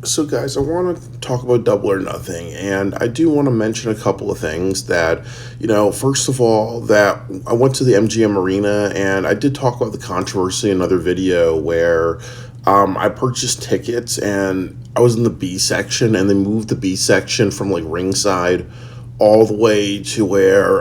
So, guys, I want to talk about Double or Nothing, and I do want to mention a couple of things that, first of all, that I went to the MGM Arena, and I did talk about the controversy in another video where I purchased tickets, and I was in the B section, and they moved the B section from like ringside all the way to where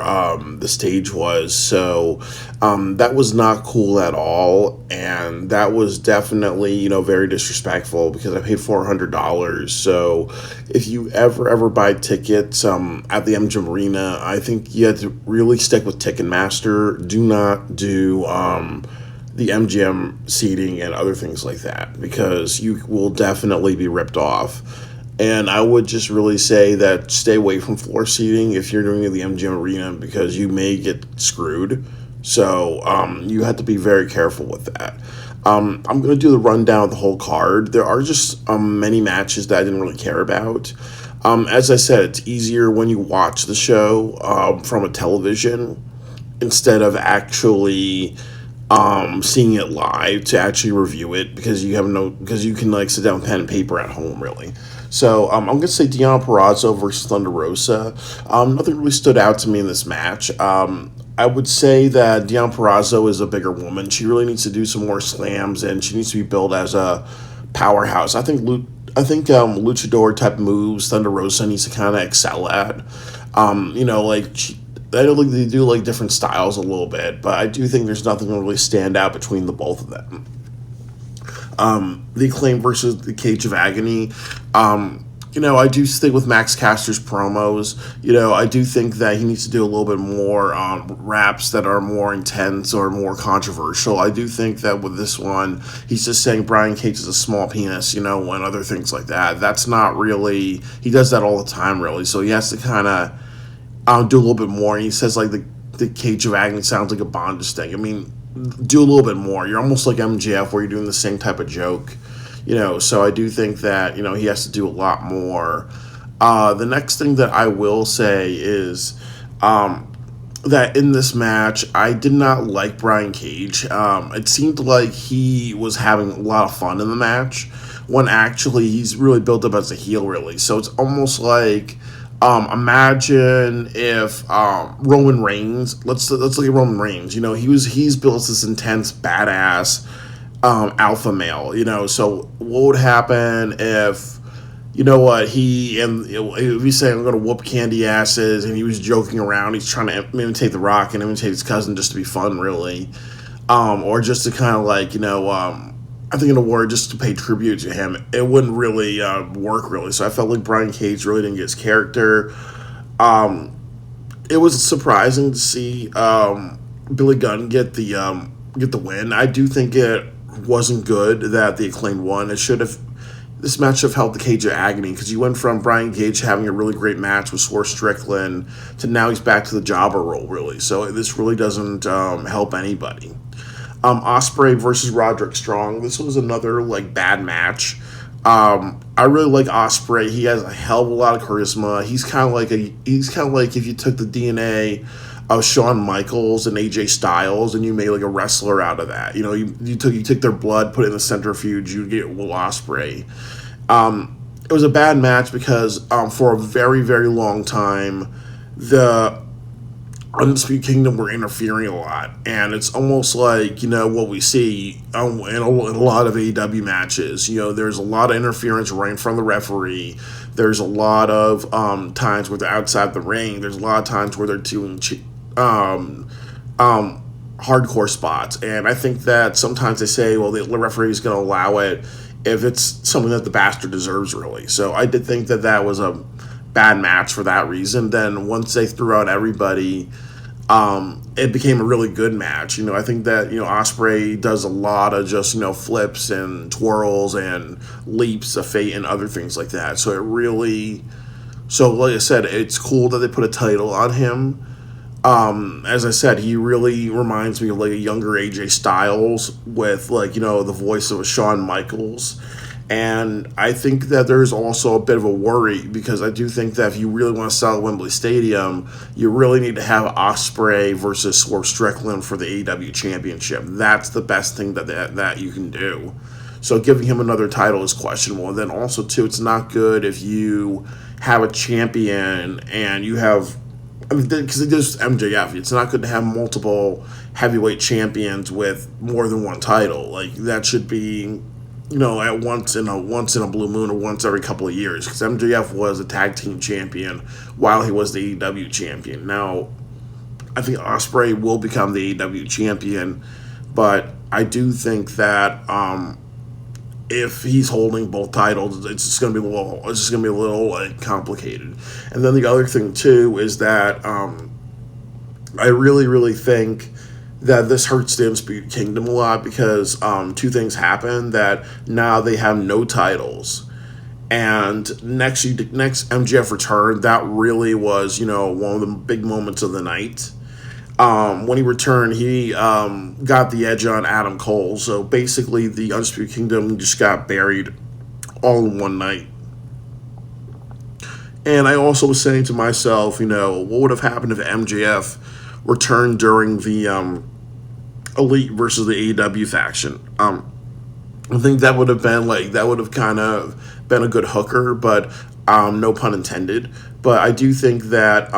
the stage was. So that was not cool at all. And that was definitely, very disrespectful because I paid $400. So if you ever buy tickets at the MGM Arena, I think you have to really stick with Ticketmaster. Do not do the MGM seating and other things like that because you will definitely be ripped off. And I would just really say that stay away from floor seating if you're doing the MGM Arena because you may get screwed. So you have to be very careful with that. I'm going to do the rundown of the whole card. There are just many matches that I didn't really care about. As I said, it's easier when you watch the show from a television instead of actually seeing it live to actually review it because you can like sit down with pen and paper at home really. So I'm gonna say Deonna Purrazzo versus Thunder Rosa. Nothing really stood out to me in this match. I would say that Deonna Purrazzo is a bigger woman. She really needs to do some more slams and she needs to be built as a powerhouse. I think luchador type moves Thunder Rosa needs to kind of excel at. I don't think they do like different styles a little bit, but I do think there's nothing to really stand out between the both of them. The Acclaim versus the Cage of Agony. I do stick with Max Caster's promos. I do think that he needs to do a little bit more raps that are more intense or more controversial. I do think that with this one, he's just saying Brian Cage is a small penis, and other things like that. That's not really, he does that all the time, really. So he has to kind of do a little bit more. And he says, like, the Cage of Agony sounds like a bondage thing. I mean, do a little bit more. You're almost like MJF where you're doing the same type of joke. So I do think that, he has to do a lot more. The next thing that I will say is that in this match, I did not like Brian Cage. It seemed like he was having a lot of fun in the match when actually he's really built up as a heel, really. So it's almost like, imagine if Roman Reigns, let's look at Roman Reigns. He's built this intense, badass alpha male, so what would happen if if he's saying I'm going to whoop candy asses and he was joking around, he's trying to imitate The Rock and imitate his cousin just to be fun really, or just to kind of like I think in a word just to pay tribute to him, it wouldn't really work really. So I felt like Brian Cage really didn't get his character. It was surprising to see Billy Gunn get the win. I do think it wasn't good that the Acclaim won. This match should have helped the Cage of Agony because you went from Brian Cage having a really great match with Swerve Strickland to now he's back to the jobber role really. So this really doesn't help anybody. Ospreay versus Roderick Strong. This was another bad match. I really like Ospreay. He has a hell of a lot of charisma. He's kind of like if you took the DNA of Shawn Michaels and AJ Styles and you made a wrestler out of that. You took their blood, put it in the centrifuge, you get Will Ospreay. It was a bad match because for a very, very long time, the Undisputed Kingdom were interfering a lot, and it's almost like what we see in a lot of AEW matches. There's a lot of interference right in front of the referee. There's a lot of times where they're outside the ring. There's a lot of times where they're doing hardcore spots, and I think that sometimes they say, well, the referee is going to allow it if it's something that the bastard deserves, really. So I did think that was a bad match for that reason. Then once they threw out everybody, it became a really good match. I think that Ospreay does a lot of just flips and twirls and leaps of fate and other things like that. So like I said, it's cool that they put a title on him. As I said, he really reminds me of a younger AJ Styles with the voice of a Shawn Michaels. And I think that there's also a bit of a worry because I do think that if you really want to sell at Wembley Stadium, you really need to have Ospreay versus Swerve Strickland for the AEW Championship. That's the best thing that you can do. So giving him another title is questionable. And then also too, it's not good if you have a champion and you have, I mean, because it is MJF. It's not good to have multiple heavyweight champions with more than one title. Like that should be, at once in a blue moon or once every couple of years. Because MJF was a tag team champion while he was the AEW champion. Now, I think Ospreay will become the AEW champion, but I do think that if he's holding both titles, it's just going to be a little like complicated. And then the other thing too is that I really, really think that this hurts the Undisputed Kingdom a lot because two things happen that now they have no titles. And next MJF return, that really was, one of the big moments of the night. When he returned, he got the edge on Adam Cole. So basically, the Undisputed Kingdom just got buried all in one night. And I also was saying to myself, what would have happened if MJF returned during the Elite versus the AEW faction? I think that would have kind of been a good hooker, but no pun intended. But I do think that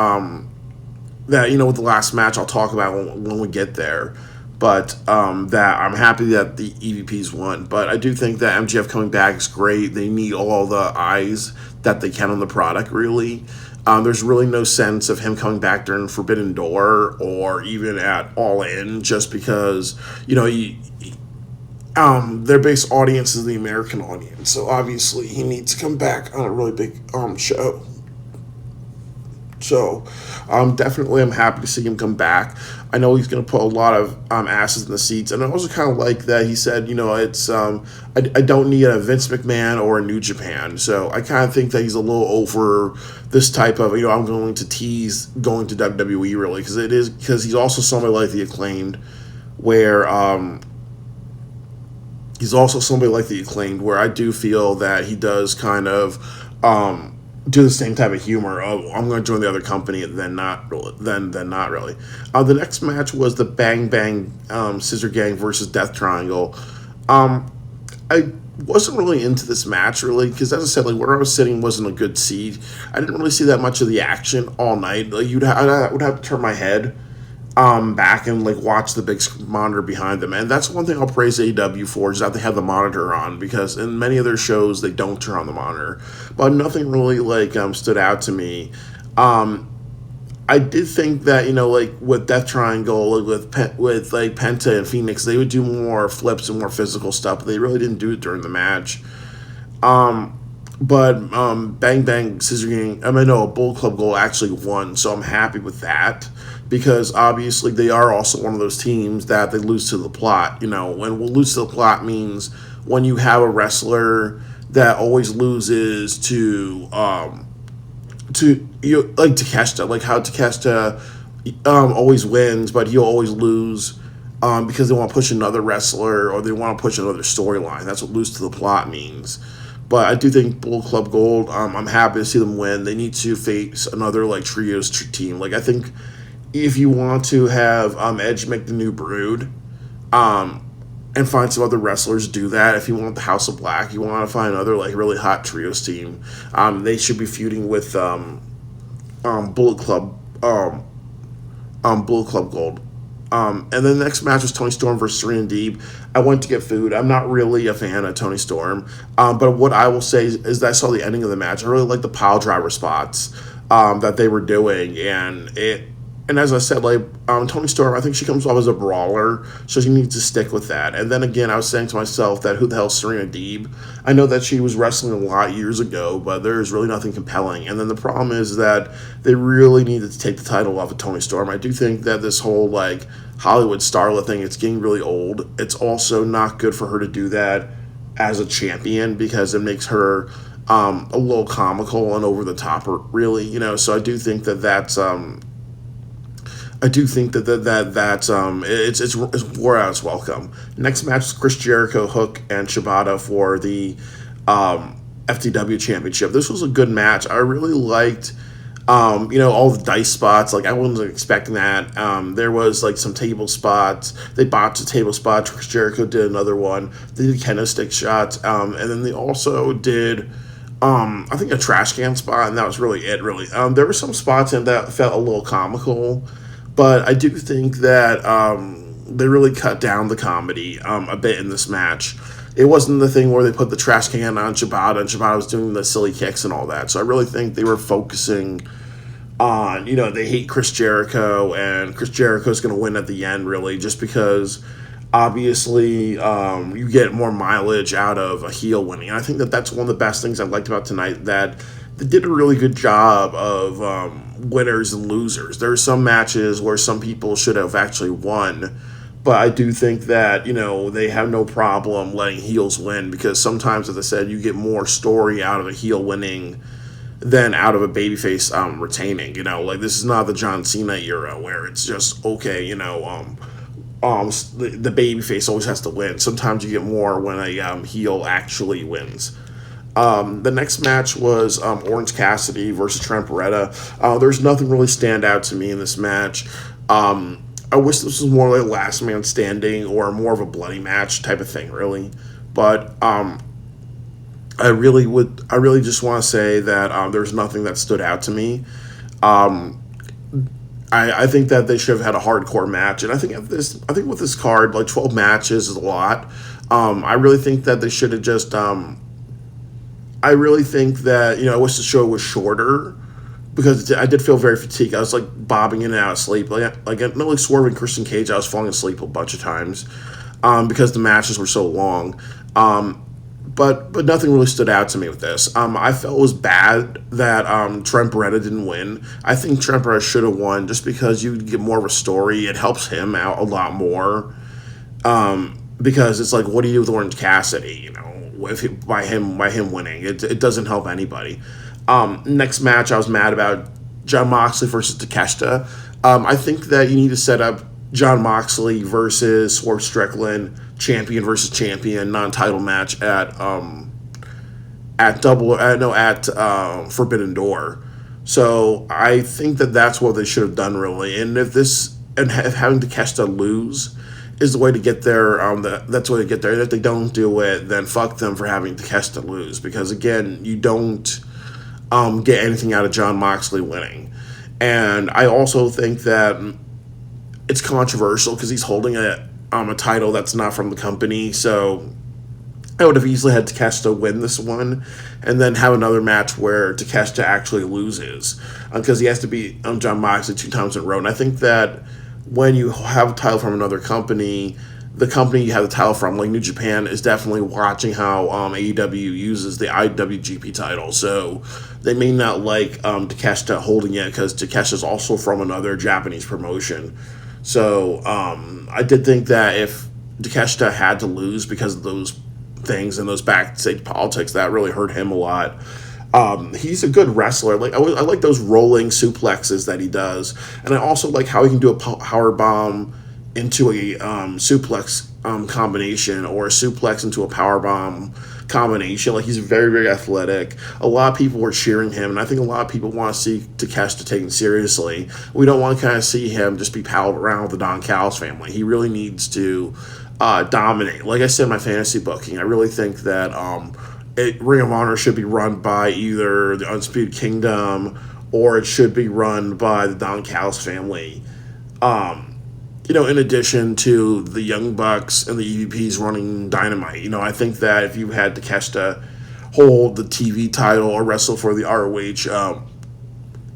with the last match I'll talk about when we get there. But that I'm happy that the EVPs won. But I do think that MJF coming back is great. They need all the eyes that they can on the product, really. There's really no sense of him coming back during Forbidden Door or even at All In, just because, their base audience is the American audience. So obviously he needs to come back on a really big show. So definitely I'm happy to see him come back. I know he's going to put a lot of asses in the seats. And I also kind of like that he said, it's I don't need a Vince McMahon or a New Japan. So I kind of think that he's a little over this type of, I'm going to tease going to WWE really. Because he's also somebody like the Acclaimed where I do feel that he does kind of do the same type of humor. Oh, I'm going to join the other company, and then not really. The next match was the Bang Bang Scissor Gang versus Death Triangle. I wasn't really into this match really because, as I said, where I was sitting wasn't a good seat. I didn't really see that much of the action all night. I would have to turn my head back and watch the big monitor behind them. And that's one thing I'll praise AEW for, is that they have the monitor on, because in many of their shows they don't turn on the monitor. But nothing really stood out to me. I did think that with Death Triangle, with Penta and Phoenix, they would do more flips and more physical stuff, but they really didn't do it during the match. But Bang Bang Scissor Gang, Bullet Club Gold actually won, so I'm happy with that. Because obviously they are also one of those teams that they lose to the plot. When we'll lose to the plot means when you have a wrestler that always loses to Takeshita, how Takeshita always wins, but he'll always lose because they want to push another wrestler or they want to push another storyline. That's what lose to the plot means. But I do think Bullet Club Gold, I'm happy to see them win. They need to face another trios team. I think if you want to have Edge make the New Brood and find some other wrestlers, do that. If you want the House of Black, you want to find another really hot trios team, they should be feuding with Bullet Club Gold. And then the next match was Toni Storm versus Serena Deeb. I went to get food. I'm not really a fan of Toni Storm, but what I will say is that I saw the ending of the match. I really liked the pile driver spots that they were doing, and as I said, Toni Storm, I think she comes off as a brawler, so she needs to stick with that. And then again, I was saying to myself that who the hell is Serena Deeb? I know that she was wrestling a lot years ago, but there's really nothing compelling. And then the problem is that they really needed to take the title off of Toni Storm. I do think that this whole Hollywood starlet thing, it's getting really old. It's also not good for her to do that as a champion because it makes her a little comical and over the top, really. So I do think that's it's wore out its welcome. Next match is Chris Jericho, Hook, and Shibata for the FTW Championship. This was a good match. I really liked All the dice spots, like I wasn't expecting that. There was like some table spots. They botched a table spot. Chris Jericho did another one. They did kendo stick shots, and then they also did, I think, a trash can spot, and that was really it. Really, there were some spots in that felt a little comical, but I do think that they really cut down the comedy a bit in this match. It wasn't the thing where they put the trash can on Shibata and Shibata was doing the silly kicks and all that. So I really think they were focusing on, they hate Chris Jericho and Chris Jericho's going to win at the end, really, just because obviously you get more mileage out of a heel winning. And I think that that's one of the best things I liked about tonight, that they did a really good job of winners and losers. There are some matches where some people should have actually won, but I do think that, they have no problem letting heels win, because sometimes, as I said, you get more story out of a heel winning than out of a babyface retaining. Like, this is not the John Cena era where it's just, okay, the babyface always has to win. Sometimes you get more when a heel actually wins. The next match was Orange Cassidy versus Trent Beretta. There's nothing really stand out to me in this match. I wish this was more like last man standing or more of a bloody match type of thing, really. But I really just want to say that there's nothing that stood out to me. I think that they should have had a hardcore match, and I think with this card, like 12 matches is a lot. I really think that they should have just. I really think that I wish the show was shorter, because I did feel very fatigued. I was like bobbing in and out of sleep, like not like swerving Christian Cage. I was falling asleep a bunch of times because the matches were so long. But nothing really stood out to me with this. I felt it was bad that Trent Beretta didn't win. I think Trent Beretta should have won, just because you get more of a story. It helps him out a lot more. Because it's like, what do you do with Orange Cassidy? By him winning, it doesn't help anybody. Next match, I was mad about Jon Moxley versus Takeshita. I think that you need to set up Jon Moxley versus Swerve Strickland, champion versus champion, non-title match at Forbidden Door. So I think that that's what they should have done, really. And if having Takeshita lose is the way to get there, that's the way to get there. And if they don't do it, then fuck them for having Takeshita lose, because again, you don't get anything out of Jon Moxley winning. And I also think that it's controversial because he's holding a title that's not from the company. So I would have easily had Takeshita win this one and then have another match where Takeshita actually loses, because he has to beat Jon Moxley 2 times in a row. And I think that when you have a title from another company, the company you have the title from, like New Japan, is definitely watching how AEW uses the IWGP title. So they may not like Takeshita holding it, because Takeshita is also from another Japanese promotion. So I did think that if Takeshita had to lose because of those things and those backstage politics, that really hurt him a lot. He's a good wrestler. Like I like those rolling suplexes that he does, and I also like how he can do a power bomb into a suplex combination, or a suplex into a power bomb combination. Like, he's very, very athletic. A lot of people were cheering him, and I think a lot of people want to see Takeshita taken seriously. We don't want to kind of see him just be palled around with the Don Callis family. He really needs to dominate. Like I said in my fantasy booking, I really think that Ring of Honor should be run by either the Undisputed Kingdom, or it should be run by the Don Callis family. In addition to the Young Bucks and the EVPs running Dynamite. I think that if you had Takeshita hold the TV title or wrestle for the ROH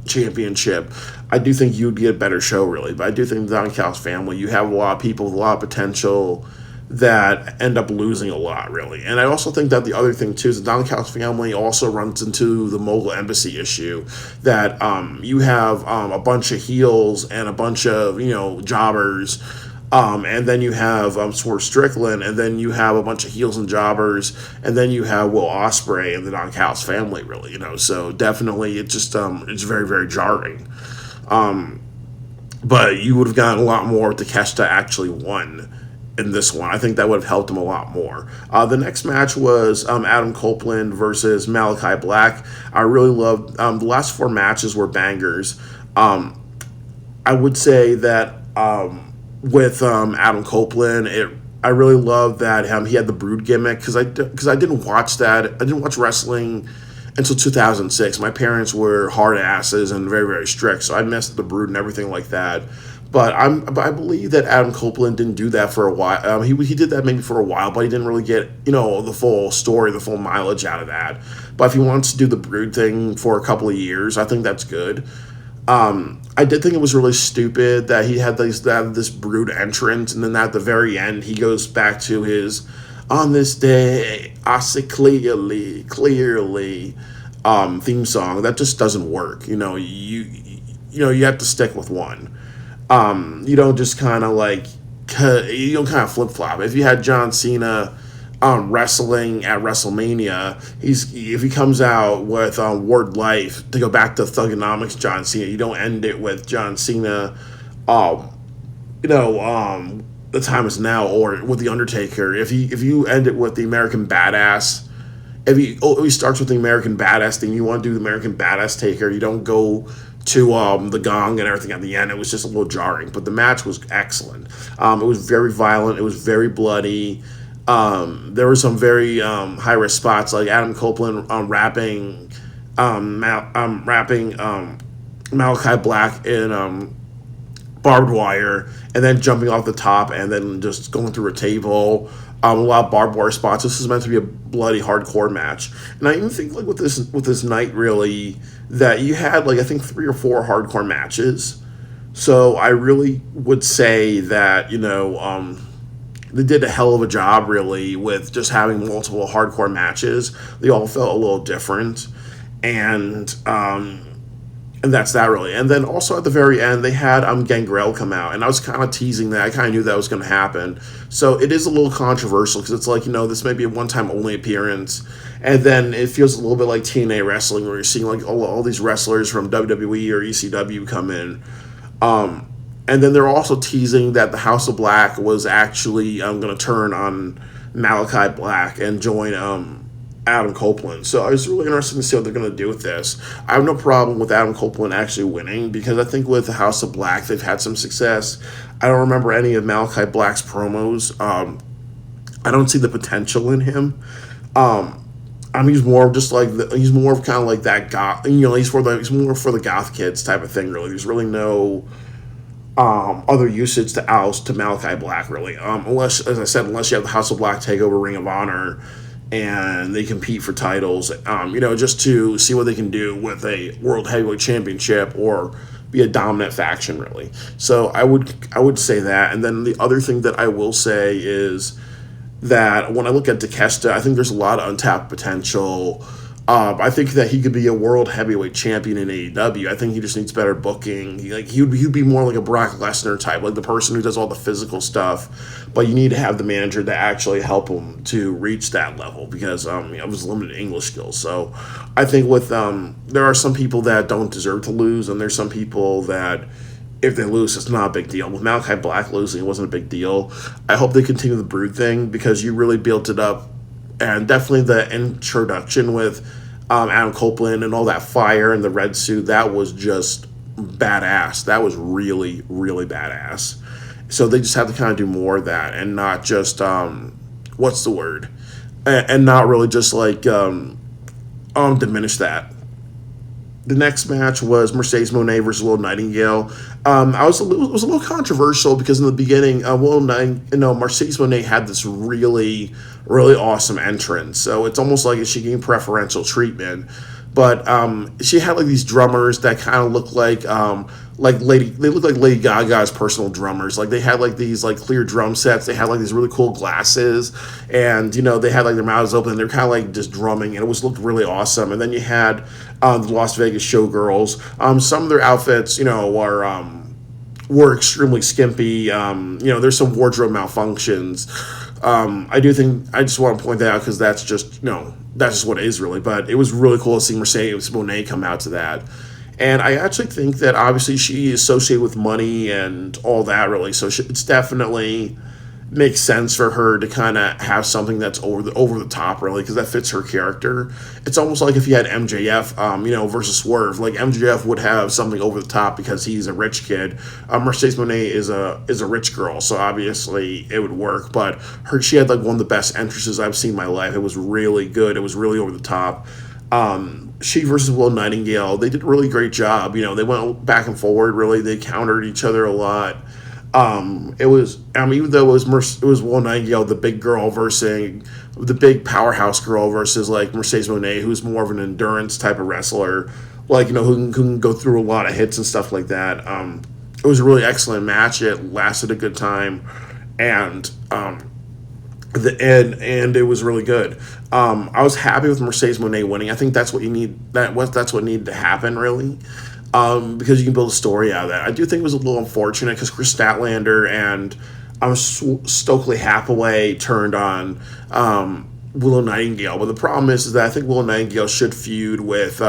championship, I do think you'd get a better show, really. But I do think the Don Callis family, you have a lot of people with a lot of potential that end up losing a lot, really. And I also think that the other thing, too, is the Don Callis family also runs into the Mogul Embassy issue, that you have a bunch of heels and a bunch of, jobbers, and then you have Swerve Strickland, and then you have a bunch of heels and jobbers, and then you have Will Ospreay and the Don Callis family, really, So definitely it just, it's very, very jarring. But you would have gotten a lot more if Takeshita actually won in this one. I think that would have helped him a lot more. The next match was Adam Copeland versus Malachi Black. I really loved the last four matches were bangers. I would say that with Adam Copeland, I really loved that he had the Brood gimmick because I didn't watch that. I didn't watch wrestling until 2006. My parents were hard asses and very, very strict, so I missed the Brood and everything like that. But I believe that Adam Copeland didn't do that for a while. He did that maybe for a while, but he didn't really get the full story, the full mileage out of that. But if he wants to do the Brood thing for a couple of years, I think that's good. I did think it was really stupid that he had this Brood entrance, and then at the very end he goes back to his "On This Day I See Clearly" theme song. That just doesn't work. You have to stick with one. You don't just kind of you don't kind of flip flop. If you had John Cena wrestling at WrestleMania, if he comes out with Word Life to go back to Thugonomics John Cena, you don't end it with John Cena, the time is now, or with the Undertaker. If you end it with the American Badass, if he starts with the American Badass thing, you want to do the American Badass Taker. You don't go to the gong and everything at the end. It was just a little jarring, but the match was excellent. It was very violent. It was very bloody. There were some very high risk spots, like Adam Copeland rapping Malachi Black in barbed wire, and then jumping off the top, and then just going through a table. A lot of barbed wire spots. This is meant to be a bloody hardcore match, and I even think with this night really that you had I think 3 or 4 hardcore matches. So I really would say that they did a hell of a job really with just having multiple hardcore matches. They all felt a little different, and that's that really. And then also at the very end, they had Gangrel come out, and I was kind of teasing that. I kind of knew that was going to happen. So it is a little controversial because it's this may be a one-time only appearance, and then it feels a little bit like TNA wrestling where you're seeing all these wrestlers from WWE or ECW come in. And then they're also teasing that the House of Black was actually going to turn on Malachi Black and join Adam Copeland. So I was really interested to see what they're going to do with this. I have no problem with Adam Copeland actually winning because I think with the House of Black, they've had some success. I don't remember any of Malachi Black's promos. I don't see the potential in him. He's more of just he's more of kind of like that goth. He's more for the goth kids type of thing. Really, there's really no other usage to Malachi Black really. Unless, as I said, unless you have the House of Black take over Ring of Honor and they compete for titles, just to see what they can do with a World Heavyweight Championship or be a dominant faction, really. So I would say that. And then the other thing that I will say is that when I look at Takeshita, I think there's a lot of untapped potential. I think that he could be a world heavyweight champion in AEW. I think he just needs better booking. He'd be more like a Brock Lesnar type, like the person who does all the physical stuff. But you need to have the manager to actually help him to reach that level because it was limited English skills. So I think with there are some people that don't deserve to lose, and there's some people that if they lose, it's not a big deal. With Malachi Black losing, it wasn't a big deal. I hope they continue the Brood thing because you really built it up. And definitely the introduction with Adam Copeland and all that fire and the red suit, that was just badass. That was really, really badass. So they just have to kind of do more of that and not just, what's the word? And not really just diminish that. The next match was Mercedes Moné versus Will Nightingale. It was a little controversial because in the beginning, Mercedes Moné had this really, really awesome entrance. So it's almost like she getting preferential treatment. But she had these drummers that kind of look like Lady Gaga's personal drummers. They had these clear drum sets. They had these really cool glasses, and they had their mouths open. And they're kind of just drumming, and it looked really awesome. And then you had the Las Vegas Showgirls. Some of their outfits, were extremely skimpy. There's some wardrobe malfunctions. I just want to point that out because that's just what it is really. But it was really cool to see Mercedes Moné come out to that. And I actually think that obviously she is associated with money and all that really. So it's definitely makes sense for her to kind of have something that's over the top, really, because that fits her character. It's almost like if you had MJF, versus Swerve. Like MJF would have something over the top because he's a rich kid. Mercedes Moné is a rich girl, so obviously it would work. But she had like one of the best entrances I've seen in my life. It was really good. It was really over the top. She versus Will Nightingale, they did a really great job. They went back and forward. Really, they countered each other a lot. It was, even though it was Will Nightingale, the big girl versus the big powerhouse girl versus like Mercedes Moné, who's more of an endurance type of wrestler, like who can go through a lot of hits and stuff like that. It was a really excellent match. It lasted a good time, and and it was really good. I was happy with Mercedes Moné winning. I think that's what you need. That's what needed to happen, really. Because you can build a story out of that. I do think it was a little unfortunate because Chris Statlander and Stokely Hathaway turned on Willow Nightingale. But the problem is that I think Willow Nightingale should feud with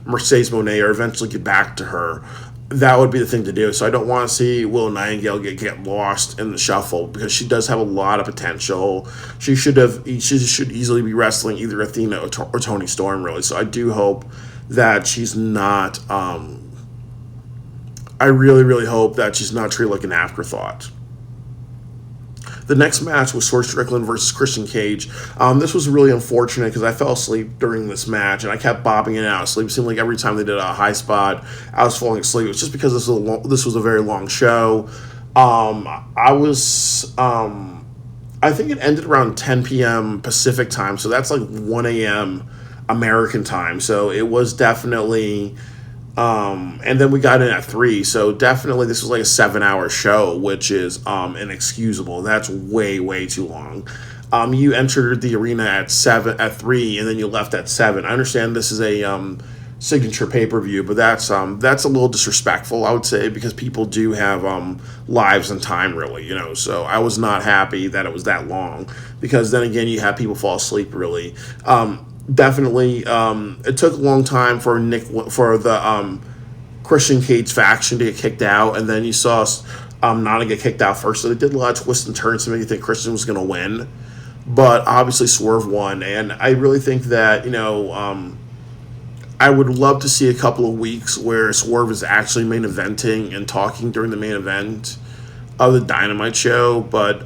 Mercedes Moné or eventually get back to her. That would be the thing to do. So I don't want to see Willow Nightingale get lost in the shuffle because she does have a lot of potential. She should easily be wrestling either Athena or Toni Storm, really. So I do hope that she's not. I really, really hope that she's not treated like an afterthought. The next match was Swerve Strickland versus Christian Cage. This was really unfortunate because I fell asleep during this match and I kept bobbing in and out of sleep. It seemed like every time they did a high spot, I was falling asleep. It was just because this was a very long show. I think it ended around 10 p.m. Pacific time, so that's like 1 a.m. American time. So it was definitely. And then we got in at 3, so definitely this was like a 7-hour show, which is inexcusable. That's way, way too long. You entered the arena at 3, and then you left at 7. I understand this is a signature pay-per-view, but that's a little disrespectful, I would say, because people do have lives and time, really, So I was not happy that it was that long, because then again, you have people fall asleep, really. Definitely, it took a long time for the Christian Cage faction to get kicked out, and then you saw Nana get kicked out first. So they did a lot of twists and turns to make you think Christian was going to win, but obviously Swerve won, and I really think that I would love to see a couple of weeks where Swerve is actually main eventing and talking during the main event of the Dynamite show, but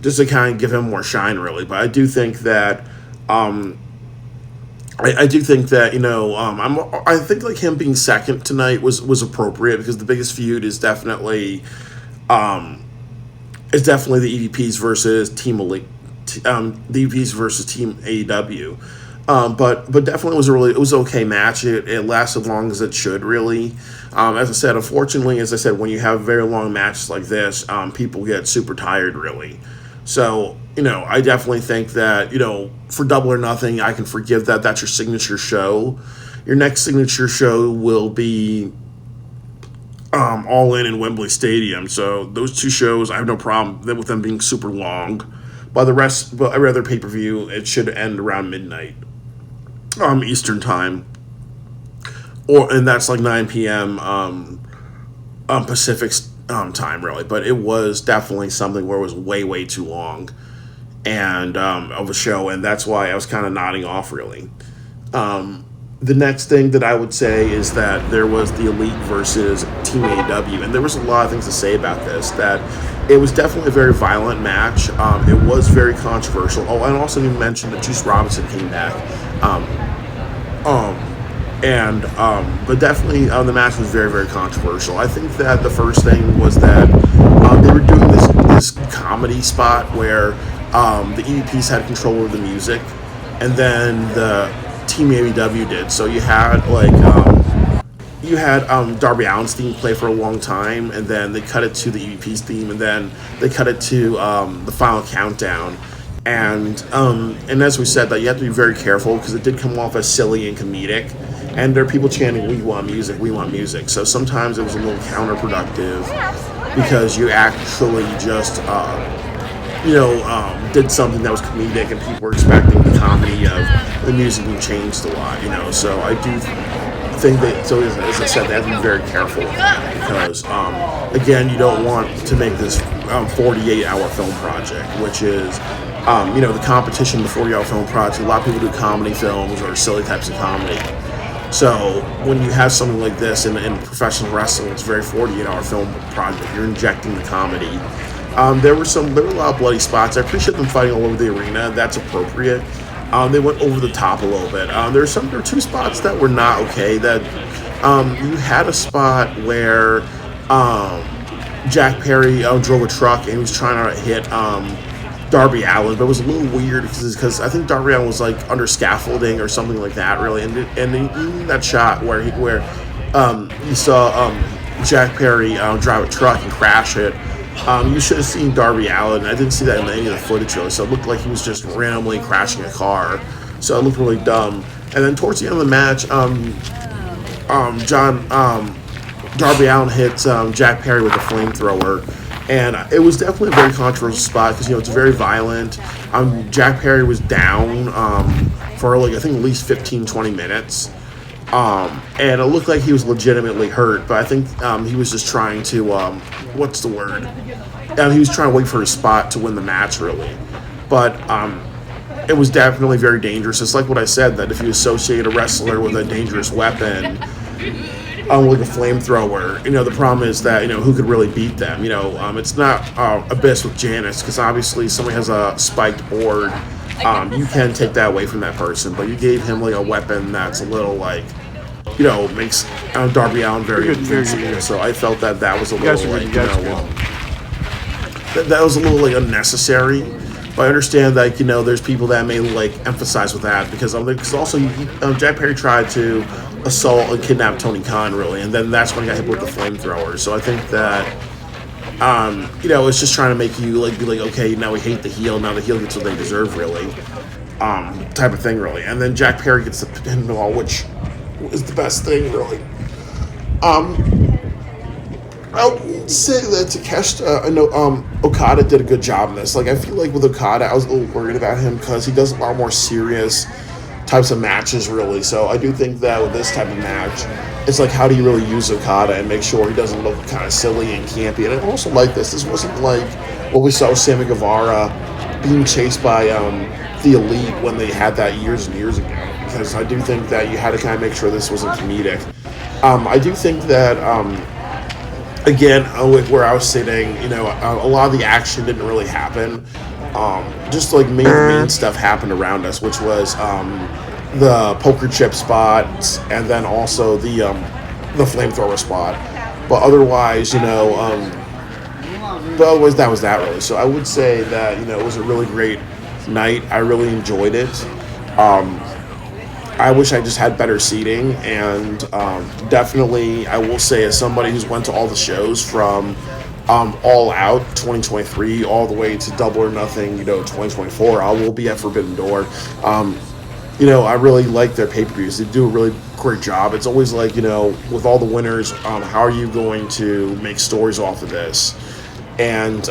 just to kind of give him more shine, really. But I do think that. I do think that I think like him being second tonight was appropriate because the biggest feud is definitely the EVPs versus Team Elite, the EVPs versus Team AEW. But definitely it was an okay match. It lasted as long as it should, really. As I said, unfortunately, as I said, when you have very long matches like this, people get super tired, really. So, I definitely think that, for Double or Nothing, I can forgive that. That's your signature show. Your next signature show will be All In Wembley Stadium. So those two shows, I have no problem with them being super long. But every other pay-per-view, it should end around midnight Eastern time. And that's like 9 p.m. Pacific time, really. But it was definitely something where it was way, way too long and of a show, and that's why I was kind of nodding off, really. The next thing that I would say is that there was the Elite versus Team AEW, and there was a lot of things to say about this. That it was definitely a very violent match. It was very controversial. Oh, and also you mentioned that Juice Robinson came back. But definitely the match was very, very controversial. I think that the first thing was that they were doing this comedy spot where the EVPs had control of the music, and then the Team AEW did. So you had Darby Allin's theme play for a long time, and then they cut it to the EVP's theme, and then they cut it to the final countdown. And as we said, that you have to be very careful because it did come off as silly and comedic. And there are people chanting, "We want music, we want music." So sometimes it was a little counterproductive because you actually just, did something that was comedic and people were expecting the comedy of the music being changed a lot, So I do think that, so as I said, they have to be very careful because, again, you don't want to make this 48-hour film project, which is, the competition, the 40-hour film project. A lot of people do comedy films or silly types of comedy. So when you have something like this in professional wrestling, it's a very 48-hour film project. You're injecting the comedy. There were a lot of bloody spots. I appreciate them fighting all over the arena. That's appropriate. They went over the top a little bit. There were two spots that were not okay. That you had a spot where Jack Perry drove a truck and he was trying to hit Darby Allin, but it was a little weird because I think Darby Allin was like under scaffolding or something like that, really. And in that shot where you saw Jack Perry drive a truck and crash it. You should have seen Darby Allin. I didn't see that in any of the footage, really. So it looked like he was just randomly crashing a car. So it looked really dumb. And then towards the end of the match, Darby Allin hits Jack Perry with a flamethrower. And it was definitely a very controversial spot because, it's very violent. Jack Perry was down for, I think at least 15, 20 minutes. And it looked like he was legitimately hurt, but I think he was just trying to, what's the word? He was trying to wait for his spot to win the match, really. But it was definitely very dangerous. It's like what I said, that if you associate a wrestler with a dangerous weapon, like a flamethrower, the problem is that, who could really beat them? It's not Abyss with Janice, because obviously somebody has a spiked board. You can take that away from that person, but you gave him a weapon that's a little makes Darby Allin very invincible. So I felt that was a little that was a little unnecessary. But I understand that there's people that may emphasize with that because also Jack Perry tried to assault and kidnap Tony Khan, really, and then that's when he got hit with the flamethrower. So I think that it's just trying to make you be okay, now we hate the heel, now the heel gets what they deserve, really, type of thing, really. And then Jack Perry gets the pinfall, which is the best thing, really. I would say that Takeshita, I know Okada did a good job in this. I feel like with Okada, I was a little worried about him because he does a lot more serious types of matches, really. So I do think that with this type of match, it's how do you really use Okada and make sure he doesn't look kind of silly and campy. And I also like this. This wasn't like what we saw with Sammy Guevara being chased by the Elite when they had that years and years ago. Because I do think that you had to kind of make sure this wasn't comedic. I do think that, again, where I was sitting, a lot of the action didn't really happen. Just main stuff happened around us, which was the poker chip spot and then also the flamethrower spot. But otherwise, that was that, really. So I would say that it was a really great night. I really enjoyed it. I wish I just had better seating, and definitely I will say, as somebody who's went to all the shows from All Out 2023 all the way to Double or Nothing 2024, I will be at Forbidden Door. I really like their pay-per-views. They do a really great job. It's always with all the winners, how are you going to make stories off of this? And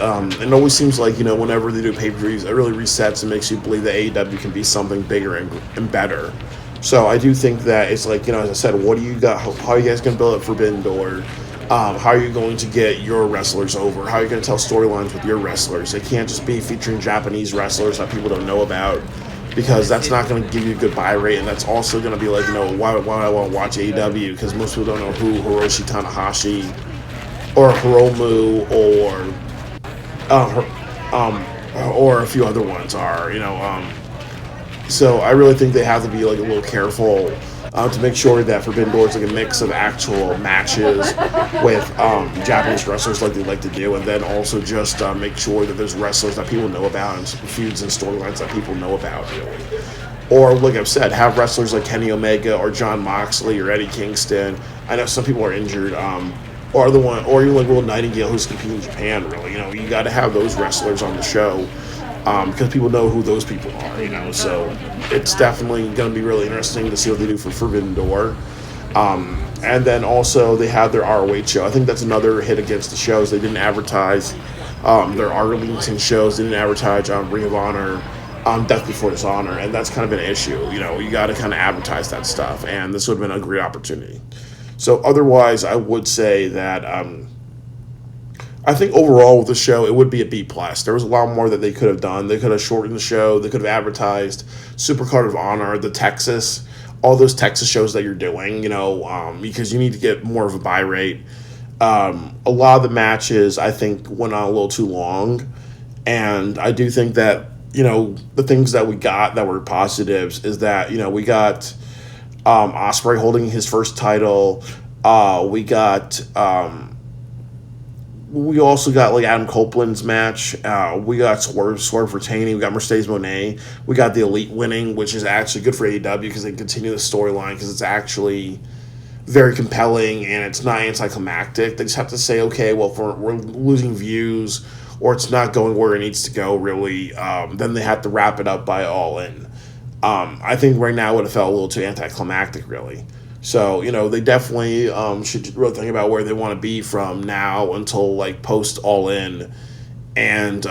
it always seems whenever they do pay-per-views, it really resets and makes you believe that AEW can be something bigger and better. So I do think that it's as I said, what do you got? How are you guys going to build up Forbidden Door? How are you going to get your wrestlers over? How are you going to tell storylines with your wrestlers? It can't just be featuring Japanese wrestlers that people don't know about, because that's not going to give you a good buy rate, and that's also going to be why do I want to watch AEW? Because most people don't know who Hiroshi Tanahashi or Hiromu or a few other ones are, So I really think they have to be a little careful to make sure that Forbidden Door is a mix of actual matches with Japanese wrestlers like they like to do, and then also just make sure that there's wrestlers that people know about and feuds and storylines that people know about, really. Or, like I've said, have wrestlers like Kenny Omega or Jon Moxley or Eddie Kingston. I know some people are injured. Or even Will Nightingale, who's competing in Japan, really. You got to have those wrestlers on the show. Because people know who those people are, so it's definitely going to be really interesting to see what they do for Forbidden Door. And then also they have their ROH show. I think that's another hit against the shows. They didn't advertise their Arlington shows. They didn't advertise Ring of Honor, Death Before Dishonor, and that's kind of an issue. You got to kind of advertise that stuff, and this would have been a great opportunity. So otherwise, I would say that I think overall with the show, it would be a B plus. There was a lot more that they could have done. They could have shortened the show. They could have advertised Supercard of Honor, the Texas, all those Texas shows that you're doing. Because you need to get more of a buy rate. A lot of the matches I think went on a little too long, and I do think that the things that we got that were positives is that we got Osprey holding his first title. We got. We also got like Adam Copeland's match. We got Swerve retaining. We got Mercedes Moné. We got the Elite winning, which is actually good for AEW because they continue the storyline because it's actually very compelling and it's not anticlimactic. They just have to say, okay, well, if we're losing views or it's not going where it needs to go, really, then they have to wrap it up by All In. I think right now it would have felt a little too anticlimactic, really. So, they definitely should really think about where they want to be from now until, like, post All In. And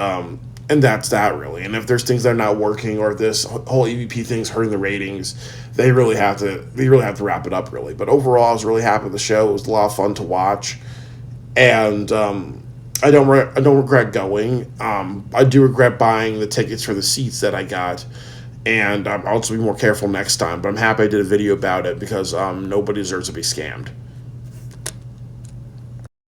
that's that, really. And if there's things that are not working or if this whole EVP thing's hurting the ratings, they really have to wrap it up, really. But overall, I was really happy with the show. It was a lot of fun to watch. And I don't regret going. I do regret buying the tickets for the seats that I got. And I'll also be more careful next time. But I'm happy I did a video about it because nobody deserves to be scammed.